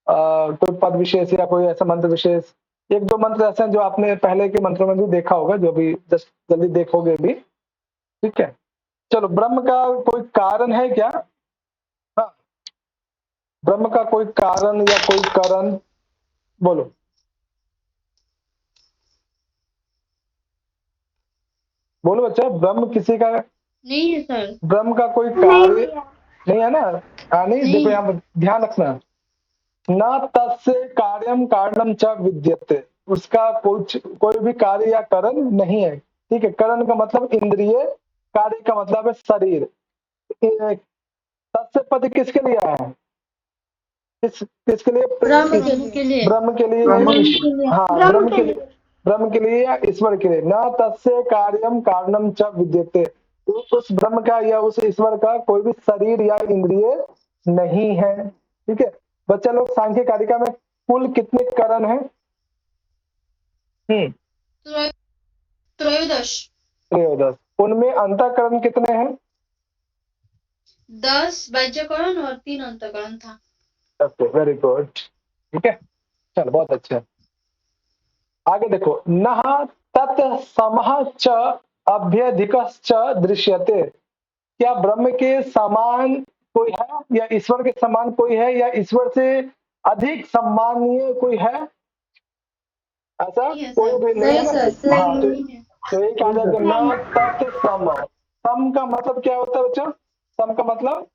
कोई पद विशेष या कोई ऐसा मंत्र विशेष, एक दो मंत्र ऐसे हैं जो आपने पहले के मंत्रों में भी देखा होगा, जो भी जस्ट जल्दी देखोगे भी। ठीक है, चलो, ब्रह्म का कोई कारण है क्या? हाँ, ब्रह्म का कोई कारण या कोई कारण, बोलो। बोलो बच्चा, ब्रह्म किसी का नहीं है सर। ब्रह्म का कोई कार्य नहीं है ना? नहीं, नहीं। देखो यहाँ पर ध्यान रखना, न तस्य कार्यम कारणम च विद्यते, उसका कोई भी कार्य या कारण नहीं है। ठीक है, कारण का मतलब इंद्रिय, कार्य का मतलब है शरीर। तस्य पद किसके लिए आया है? किसके लिए? ब्रह्म के लिए। ब्रह्म के लिए, हाँ, ब्रह्म के लिए या ईश्वर के लिए। न तस्य कार्यम कारणम च विद्यते, उस ब्रह्म का या उस ईश्वर का कोई भी शरीर या इंद्रिय नहीं है। ठीक है बच्चा लोग, सांख्य कारिका में कुल कितने करण हैं? त्रयोदश। त्रयोदश। उनमें अंतःकरण कितने हैं? 10 बाह्यकरण और 3 अंतःकरण था। Very good. ठीक है, चलो, बहुत अच्छा। आगे देखो, नह तत् समः च अभ्यधिकश्च दृश्यते। क्या ब्रह्म के समान कोई है, या ईश्वर के समान कोई है, या ईश्वर से अधिक सम्मानीय कोई है? ऐसा नहीं है कोई सर। भी नहीं है नहीं ना। सर, हाँ, तो नहीं है। यही कहा जाता है न तत्सम। सम का मतलब क्या होता है बच्चों? सम का मतलब,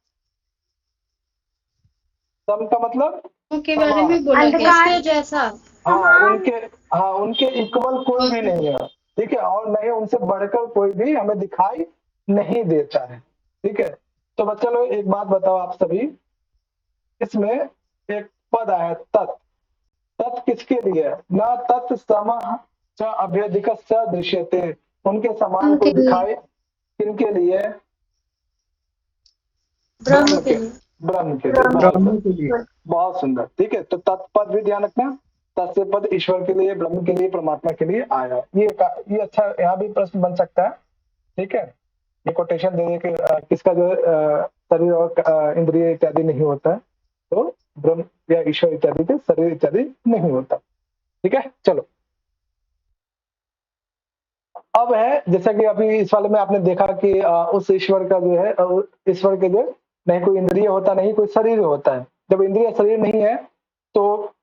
सम का मतलब के बारे समान। में बोला गया अंधकार इसके जैसा। हाँ, उनके इक्वल कोई भी नहीं है, ठीक है, और नहीं उनसे बढ़कर कोई भी हमें दिखाई नहीं देता है, ठीक है। तो बच्चा लोग एक बात बताओ आप सभी, इसमें एक पद आया है तत्। तत् किसके लिए है? न तत् समः च अभ्यधिकस्य दृश्यते। उनके समान उनके कोई लिए, दिखाई, किनके लिए? ब्रह्म के लिए। ब्रह्म के लिए। बहुत ब्रह्म के लिए। बहुत सुंदर, ठीक है। तो तत्पद भी ध्यान रखना, तत्से पद ईश्वर के लिए, ब्रह्म के लिए, परमात्मा के लिए आया। ये अच्छा, यहाँ भी प्रश्न बन सकता है, ठीक है। ये कोटेशन दे दे कि किसका जो है शरीर और इंद्रिय इत्यादि नहीं होता है, तो ब्रह्म या ईश्वर इत्यादि के शरीर इत्यादि नहीं होता, ठीक है। चलो, अब है जैसा कि अभी इस वाले में आपने देखा कि उस ईश्वर का जो है ईश्वर के जो नहीं कोई इंद्रिय होता, नहीं कोई शरीर होता है। जब इंद्रिय शरीर नहीं है तो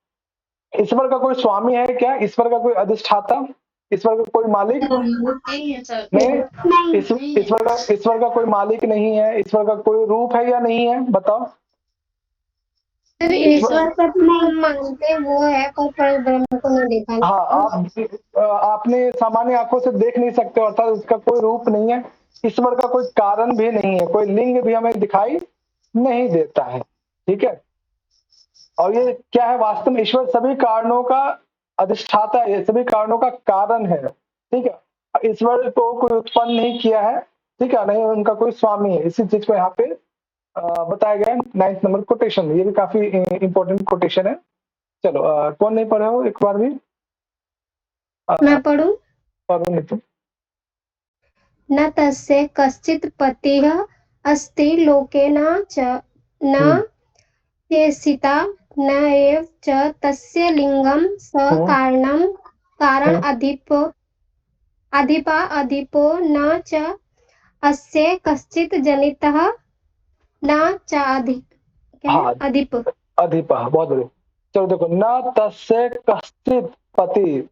ईश्वर का कोई स्वामी है क्या? ईश्वर का कोई अधिष्ठाता, ईश्वर का कोई मालिक? नहीं है सर। नहीं। नहीं ईश्वर का कोई मालिक नहीं है, ईश्वर का कोई रूप है या नहीं है? बताओ। सर, ईश्वर का तो हम मानते वो है, पर ब्रह्म को नहीं देखा। हाँ, आपने सामान्य आंखों से देख नहीं सकते, अर्थात उसका कोई रूप नहीं है। ईश्वर का कोई कारण भी नहीं है, कोई लिंग भी हमें दिखाई नहीं देता है, ठीक है। और ये क्या है? वास्तव में ईश्वर सभी कारणों का अधिष्ठाता है, सभी कारणों का कारण है, ठीक है। ईश्वर को कोई उत्पन्न नहीं किया है, ठीक है, नहीं उनका कोई स्वामी है। इसी चीज को यहाँ पे बताया गया है 9th नंबर कोटेशन। ये भी काफी इंपॉर्टेंट कोटेशन है। चलो, कौन नहीं पढ़े हो एक बार भी? मैं पढ़ूं? पढ़ो नहीं तुम। न तस्य कश्चित् पतिः अस्ति लोके न च न चेसिता न एव च तस्य लिंगं सकारणं कारण अधिपो न च अस्य कश्चित् जनितः न च हाँ, अधिप। अधिप, बहुत बढ़िया। चलो देखो, न तस्य कश्चित् पति।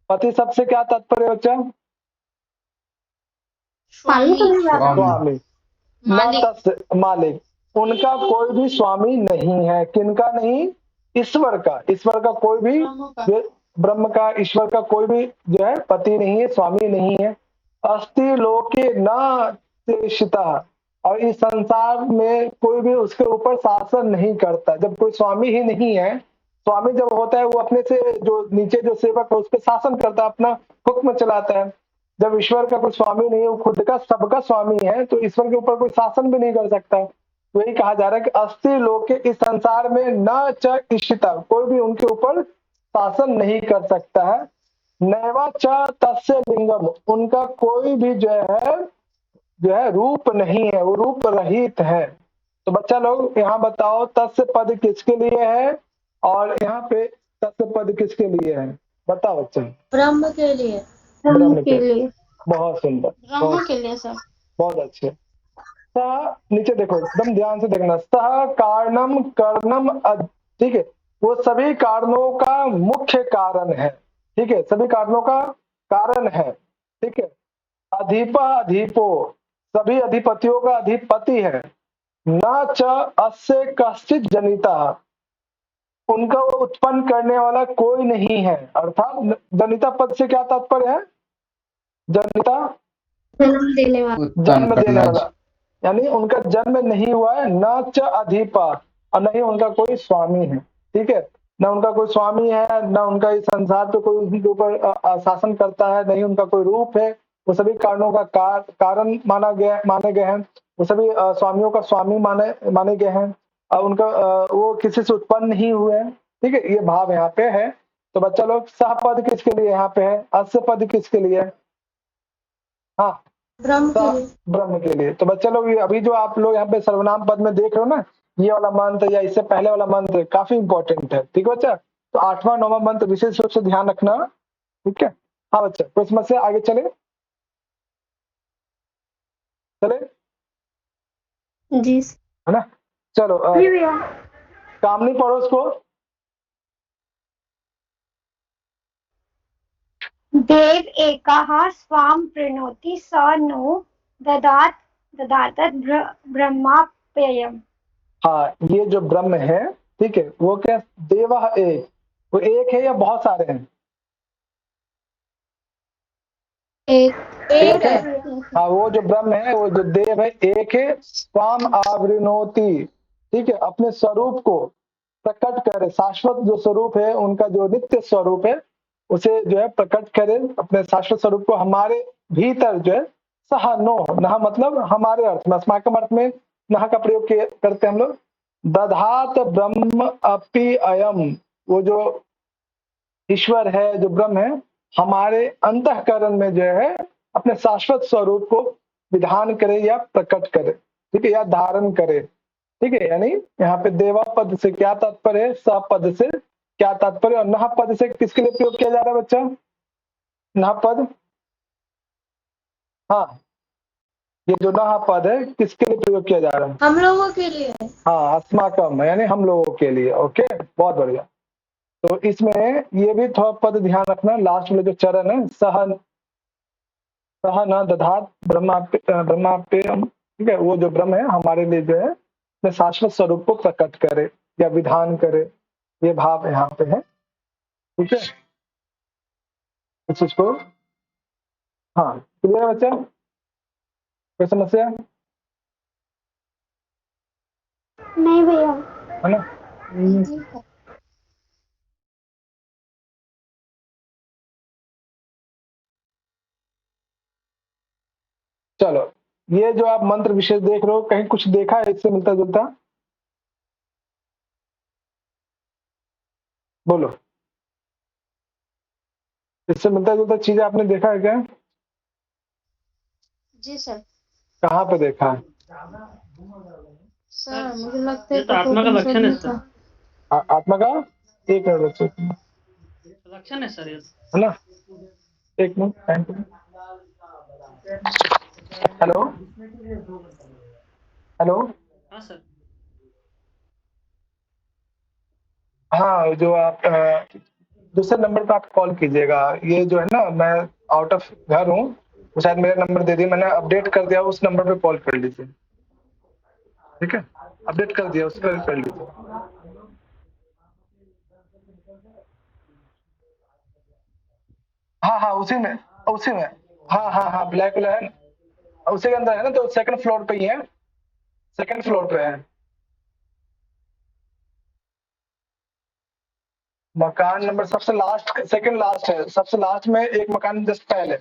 पति सबसे क्या तात्पर्य बच्चा? पालन स्वामी। करने वाला। स्वामी। न मालिक। तस्य मालिक। उनका कोई भी स्वामी नहीं है। किनका नहीं? ईश्वर का। ईश्वर का कोई भी ब्रह्म का। ब्रह्म का, ईश्वर का कोई भी जो है पति नहीं है, स्वामी नहीं है। अस्ति लोके न चेष्टिता। और इस संसार में कोई भी उसके ऊपर शासन नहीं करता। जब कोई स्वामी ही नहीं है, स्वामी जब होता है वो अपने से जो नीचे जो सेवक है उस पर शासन करता है, अपना हुक्म चलाता है। जब ईश्वर का कोई स्वामी नहीं है, वो खुद का सबका स्वामी है, तो ईश्वर के ऊपर कोई शासन भी नहीं कर सकता। तो यही कहा जा रहा है कि अस्ति लोके, इस संसार में न च इष्टिता, कोई भी उनके ऊपर शासन नहीं कर सकता है। नैवा च तस्य लिंगम, उनका कोई भी जो है रूप नहीं है, वो रूप रहित है। तो बच्चा लोग यहाँ बताओ, तस्य पद किसके लिए है और यहाँ पे तस्य पद किसके लिए है? बताओ बच्चा। ब्रह्म के लिए। ब्रह्म के लिए। बहुत सुंदर, ब्रह्म के लिए सर। बहुत अच्छे। सह, नीचे देखो, एकदम ध्यान से देखना। सह कारणम कर्णम ठीक है, वो सभी कारणों का मुख्य कारण है, ठीक है, सभी कारणों का कारण है, ठीक है। अधिपा अधिपो, सभी अधिपतियों का अधिपति है। न च अस्य कश्चित् जनिता, उनका वो उत्पन्न करने वाला कोई नहीं है। अर्थात जनिता पद से क्या तात्पर्य है? जनिता, जन्म देने वाला। जन्म देने वाला, यानी उनका जन्म नहीं हुआ है। न च अधिपा, और नहीं उनका कोई स्वामी है, ठीक है। न उनका कोई स्वामी है, न उनका इस संसार पे कोई उनके ऊपर शासन करता है, नहीं उनका कोई रूप है। वो सभी कारणों का कारण माने गए हैं। वो सभी स्वामियों का स्वामी माने गए हैं। उनका वो किसी से उत्पन्न नहीं हुए हैं, ठीक है। ये भाव यहाँ पे है। तो बच्चा लोग, सह पद किसके लिए यहाँ पे है? अस्य पद किसके लिए? हाँ, ब्रह्म के लिए। ब्रह्म के लिए। तो बच्चे लोग, अभी जो आप लोग यहाँ पे सर्वनाम पद में देख रहे हो ना, ये वाला मंत्र या इससे पहले वाला मंत्र काफी इंपॉर्टेंट है, ठीक है बच्चा। तो 8वां 9वां मंत्र विशेष रूप से ध्यान रखना, ठीक है। हाँ बच्चा, कोई समस्या? आगे चले चले। जी है ना। चलो जी भैया। कामनी पढ़ो उसको। देव एकः स्वाम प्रणोति स नो ददात ददातत् ब्रह्माप्ययम्। हाँ, ये जो ब्रह्म है, ठीक है, वो क्या, देवः एक, वो एक है या बहुत सारे हैं? एक है। हाँ, वो जो ब्रह्म है, वो जो देव है, एक है। स्वाम आवृणोति, ठीक है, अपने स्वरूप को प्रकट करे, शाश्वत जो स्वरूप है उनका, जो नित्य स्वरूप है, उसे जो है प्रकट करे, अपने शाश्वत स्वरूप को हमारे भीतर जो है। सह नो, नह मतलब हमारे अर्थ में, अस्माकम अर्थ में नह का प्रयोग करते हैं हम लोग। दधात ब्रह्म अपि अयम, वो जो ईश्वर है, जो ब्रह्म है, हमारे अंतःकरण में जो है अपने शाश्वत स्वरूप को विधान करे या प्रकट करे, ठीक है, या धारण करे, ठीक है। यानी यहाँ पे देवा पद से क्या तात्पर्य है, स पद से क्या तात्पर्य, और नह पद से किसके लिए प्रयोग किया जा रहा है बच्चा? नह पद, हाँ, ये जो नह पद है किसके लिए प्रयोग किया जा रहा है? हम लोगों के लिए। हाँ, अस्माकम यानी हम लोगों के लिए। ओके, बहुत बढ़िया। तो इसमें ये भी थोड़ा पद ध्यान रखना, लास्ट में जो चरण है, सह न दधात ब्रह्माप्ययम्, ठीक है, वो जो ब्रह्म है हमारे लिए जो है अपने शाश्वत स्वरूप को प्रकट करे या विधान करे, ये भाव यहाँ पे है, ठीक है। इस चीज को, हाँ, क्लियर है बच्चा? कोई समस्या? नहीं भैया। है ना। चलो, ये जो आप मंत्र विशेष देख रहे हो, कहीं कुछ देखा है इससे मिलता जुलता? बोलो, इससे मिलता जुलता चीज आपने देखा है क्या? जी सर। कहाँ पे देखा है? सर मुझे लगता है ये तो आत्मा का लक्षण है सर। आत्मा का, एक मिनट बच्चे, लक्षण है सर ये। है ना, एक मिनट टाइम। हेलो हेलो, हाँ सर। हाँ, जो आप दूसरे नंबर पे आप कॉल कीजिएगा, ये जो है ना, मैं आउट ऑफ घर हूँ, तो शायद मेरा नंबर दे दिया, मैंने अपडेट कर दिया, उस नंबर पे कॉल कर लीजिए, ठीक है, अपडेट कर दिया, उस पर कर लीजिए। हाँ हाँ, उसी में, उसी में, हाँ हाँ हाँ, ब्लैक वाला है, उसी के अंदर है ना, तो सेकंड फ्लोर पे ही है, सेकंड फ्लोर पे है। मकान नंबर सबसे लास्ट, सेकंड लास्ट है, सबसे लास्ट में एक मकान जस्ट पहले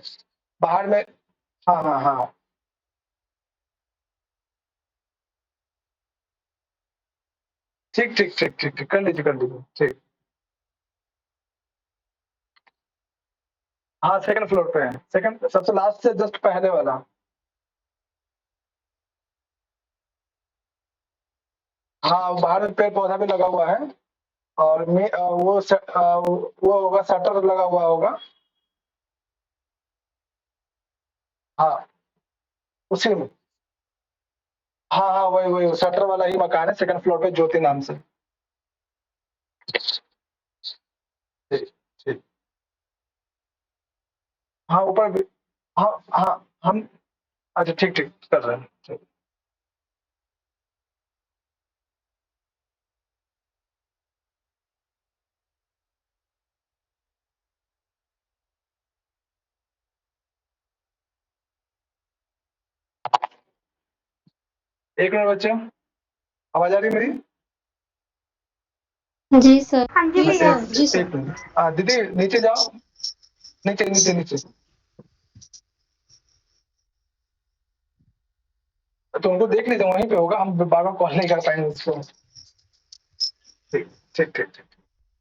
बाहर में। हाँ हाँ हाँ, ठीक ठीक ठीक ठीक ठीक, कर लीजिए, कर लीजिए, ठीक। हाँ, सेकंड फ्लोर पे है, सेकंड सबसे लास्ट से जस्ट पहले वाला। हाँ, बाहर में पेड़ पौधा भी लगा हुआ है, और वो होगा, शटर लगा हुआ होगा। हाँ, उसी में, हाँ हाँ, वही वही शटर वाला ही मकान है, सेकंड फ्लोर पे, ज्योति नाम से। ठीक ठीक, हाँ, ऊपर भी, हाँ हाँ, हम, अच्छा, ठीक ठीक कर रहे हैं, ठीक। एक मिनट बच्चे, आवाज आ रही है मेरी? जी सर। हाँ जी जी भैया। सर। जी सर। एक मिनट, हाँ दीदी, नीचे जाओ, नीचे नीचे नीचे, तो उनको देख लीजिए, वहीं पे होगा, हम बार बार कॉल नहीं कर पाएंगे उसको। ठीक ठीक ठीक ठीक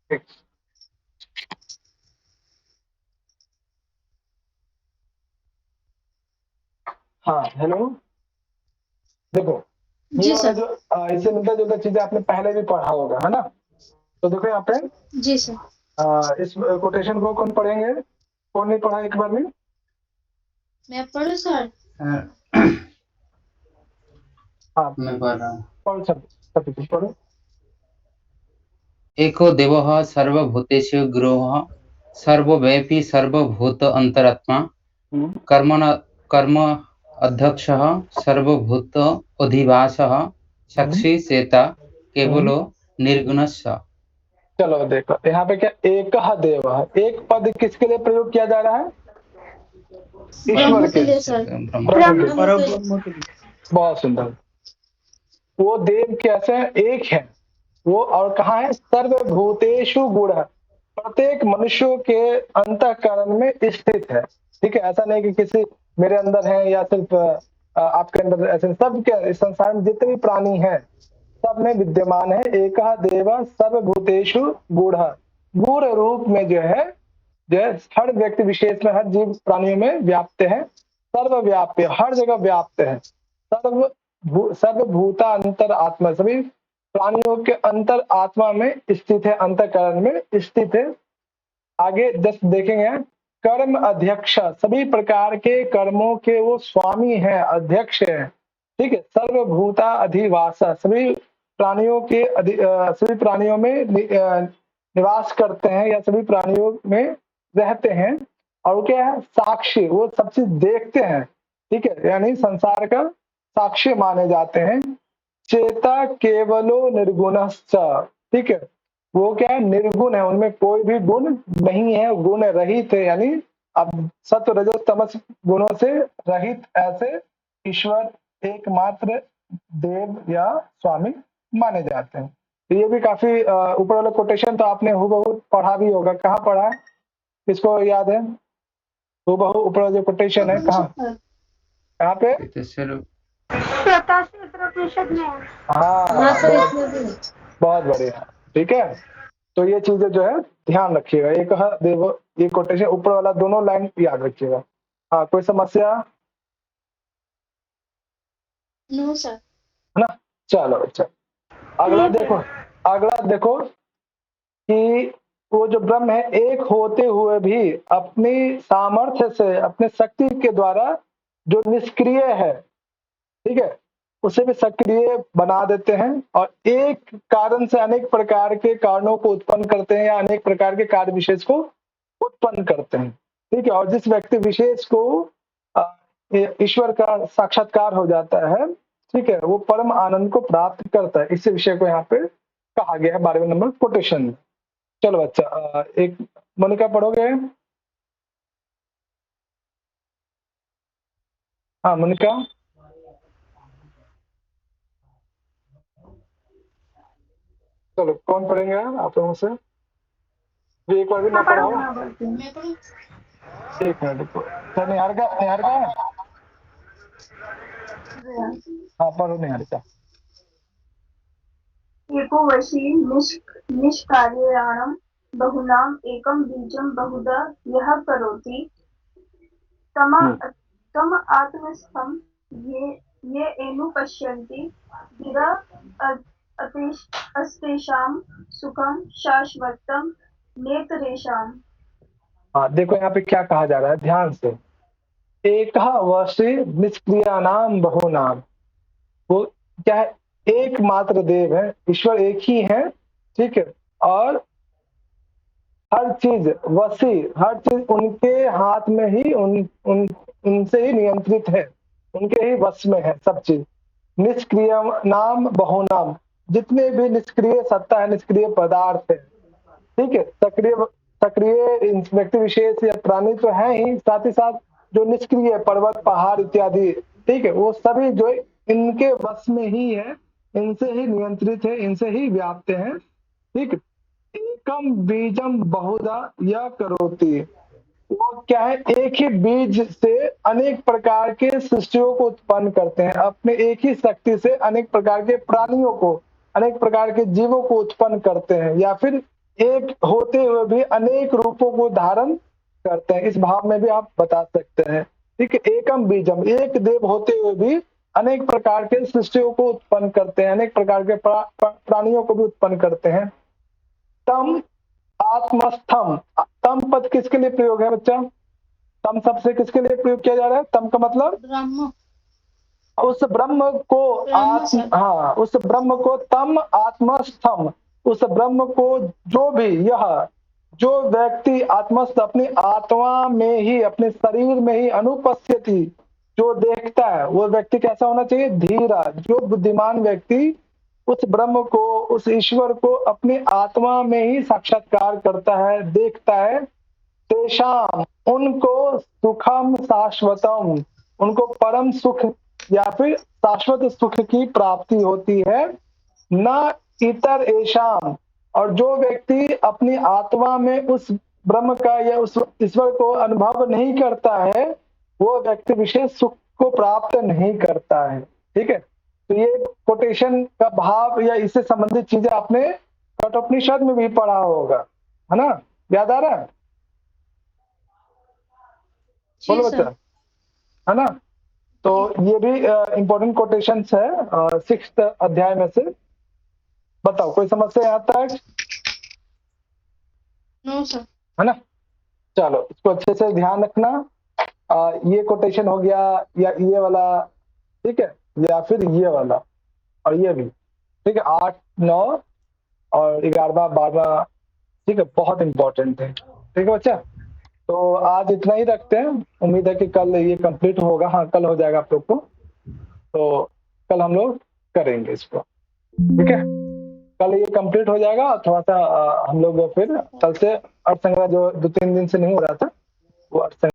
ठीक। हाँ, हेलो, देखो, ये जी वाला सर। जो इससे मिलता जुलता चीजें आपने पहले भी पढ़ा होगा, है ना। तो देखो यहाँ पे, जी सर। इस कोटेशन को कौन पढ़ेंगे, कौन नहीं पढ़ा एक बार में? मैं पढ़ूँ सर? हाँ मैं पढ़ रहा हूँ। पढ़ो सब कुछ पढ़ो। एको देवः सर्वभूतेषु गुरुः सर्वव्यापी सर्वभूत अंतरात्मा हम्म, कर्म अध्यक्षः सर्वभूत अधिवासः साक्षी चेता केवलो निर्गुणस्य। चलो देखो यहाँ पे क्या एकह देव है, एक पद किसके लिए प्रयोग किया जा रहा है? ईश्वर ब्रह्म के के लिए सर। ब्रह्म ब्रह्म के लिए। ब्रह्म के लिए। परब्रह्म के लिए। बहुत सुंदर। वो देव कैसे हैं? एक है वो, और कहाँ है? सर्वभूतेषु गुण, प्रत्येक मनुष्यों के अंतःकरण में स्थित है। ठीक है, ऐसा नहीं कि किसी मेरे अंदर है या सिर्फ आपके अंदर, ऐसे सब के इस संसार में जितने भी प्राणी हैं सब में विद्यमान है। एक देव सर्वभूतेषु गुण, गुण रूप में जो है हर व्यक्ति विशेष में, हर जीव प्राणियों में व्याप्त है। सर्वव्याप्य, हर जगह व्याप्त है। सर्वभूता अंतर आत्मा, सभी प्राणियों के अंतर आत्मा में स्थित है, अंतःकरण में स्थित है। आगे जस्ट देखेंगे, कर्म अध्यक्ष, सभी प्रकार के कर्मों के वो स्वामी है, अध्यक्ष है। ठीक है, सर्वभूता अधिवास, सभी प्राणियों के सभी प्राणियों में निवास करते हैं या सभी प्राणियों में रहते हैं। और वो क्या है? साक्षी, वो सब चीज देखते हैं। ठीक है, यानी संसार का साक्षी माने जाते हैं। चेता केवलो निर्गुणश्च, ठीक है, वो क्या है? निर्गुण है, उनमें कोई भी गुण नहीं है, गुण रहित है, यानी अब सत्व रजो तमस गुणों से रहित ऐसे ईश्वर एकमात्र देव या स्वामी माने जाते हैं। तो ये भी काफी ऊपर वाला कोटेशन तो आपने हूबहू पढ़ा भी होगा। कहाँ पढ़ा है? किसको याद है? हूबहू ऊपर वाला जो कोटेशन है कहाँ पे? प्रकाश उपनिषद में है। हाँ, हाँ सर, बहुत इसमें भी है। बहुत बढ़िया। ठीक है, तो ये चीजें जो है ध्यान रखिएगा। एक देव, ये कोटेशन ऊपर वाला दोनों लाइन याद रखिएगा। हाँ, कोई समस्या? No sir. है ना? चलो अच्छा, अगला देखो, अगला देखो कि वो जो ब्रह्म है एक होते हुए भी अपनी सामर्थ्य से, अपने शक्ति के द्वारा जो निष्क्रिय है, ठीक है, उसे भी सक्रिय बना देते हैं और एक कारण से अनेक प्रकार के कारणों को उत्पन्न करते हैं या अनेक प्रकार के कार्य विशेष को उत्पन्न करते हैं। ठीक है, और जिस व्यक्ति विशेष को ईश्वर का साक्षात्कार हो जाता है, ठीक है, वो परम आनंद को प्राप्त करता है। इसी विषय को यहाँ पे कहा गया है 12वें नंबर कोटेशन में। चलो बच्चा, एक मोनिका पढ़ोगे? हाँ मोनिका, चलो कौन पढ़ेंगे आप लोगों से? जो एक बार भी ना पढ़ा हो। मैं पढ़ूं? एक मिनट रुको। सर निहारिका, निहारिका हाँ पढ़ो निहारिका। एको वशी निष्कार्याणां बहुनाम् एकं बीजं बहुधा यः करोति तम आत्मस्थं ये एनु पश्यन्ति गिरा अस्तेषां सुखं शाश्वतं नेतरेषाम्। हाँ देखो यहाँ पे क्या कहा जा रहा है, ध्यान से। एक वशी निष्क्रियानाम बहुनाम, वो क्या है? एकमात्र देव है, ईश्वर एक ही है। ठीक है, और हर चीज वशी, हर चीज उनके हाथ में ही, उनसे ही नियंत्रित है, उनके ही वश में है सब चीज। निष्क्रिय नाम बहुनाम, जितने भी निष्क्रिय सत्ता है, निष्क्रिय पदार्थ है, ठीक है, सक्रिय व्यक्ति विशेष या प्राणी तो है ही, साथ ही साथ जो निष्क्रिय पर्वत पहाड़ इत्यादि, ठीक है, वो सभी जो इनके वश में ही है, इनसे ही नियंत्रित है, इनसे ही व्याप्त है। ठीक, एकम बीजम बहुधा यह करोति, वो क्या है? एक ही बीज से अनेक प्रकार के सृष्टियों को उत्पन्न करते हैं, अपने एक ही शक्ति से अनेक प्रकार के प्राणियों को, अनेक प्रकार के जीवों को उत्पन्न करते हैं, या फिर एक होते हुए भी अनेक रूपों को धारण करते हैं। इस भाव में भी आप बता सकते हैं। ठीक है, एकम बीजम, एक देव होते हुए भी अनेक प्रकार के सृष्टियों को उत्पन्न करते हैं, अनेक प्रकार के प्राणियों को भी उत्पन्न करते हैं। तम आत्मस्थम, तम पद किसके लिए प्रयोग है बच्चा? तम शब्द से किसके लिए प्रयोग किया जा रहा है? तम का मतलब ब्रह्म। उस ब्रह्म को ब्रह्म सर। हाँ, उस ब्रह्म को तम आत्मस्थम, उस ब्रह्म को जो भी यह जो व्यक्ति आत्मस्थ अपनी आत्मा में ही, अपने शरीर में ही अनुपस्थिति जो देखता है, वो व्यक्ति कैसा होना चाहिए? धीरा, जो बुद्धिमान व्यक्ति उस ब्रह्म को, उस ईश्वर को अपनी आत्मा में ही साक्षात्कार करता है, देखता है, तेषाम, उनको सुखम शाश्वतम, उनको परम सुख या फिर शाश्वत सुख की प्राप्ति होती है। न इतर एशाम, और जो व्यक्ति अपनी आत्मा में उस ब्रह्म का या उस ईश्वर को अनुभव नहीं करता है, वो व्यक्ति विशेष सुख को प्राप्त नहीं करता है। ठीक है, तो ये कोटेशन का भाव या इससे संबंधित चीजें आपने कठोपनिषद में भी पढ़ा होगा, है ना? याद आ रहा है? जी बोलो सर। बच्चा, है ना? तो ये भी इंपॉर्टेंट कोटेशंस है 6th अध्याय में से। बताओ, कोई समस्या यहाँ तक? No sir. है ना? चलो, इसको अच्छे से ध्यान रखना। ये कोटेशन हो गया, या ये वाला, ठीक है, या फिर ये वाला, और ये भी, ठीक है। 8, 9 और 11, 12, ठीक है, बहुत इंपॉर्टेंट है। ठीक है बच्चा, तो आज इतना ही रखते हैं। उम्मीद है कि कल ये कंप्लीट होगा। हाँ, कल हो जाएगा आप लोग को, तो कल हम लोग करेंगे इसको। ठीक है, कल ये कंप्लीट हो जाएगा। थोड़ा सा हम लोग फिर कल से अर्थ संग्रह जो 2-3 दिन से नहीं हो रहा था, वो अर्थ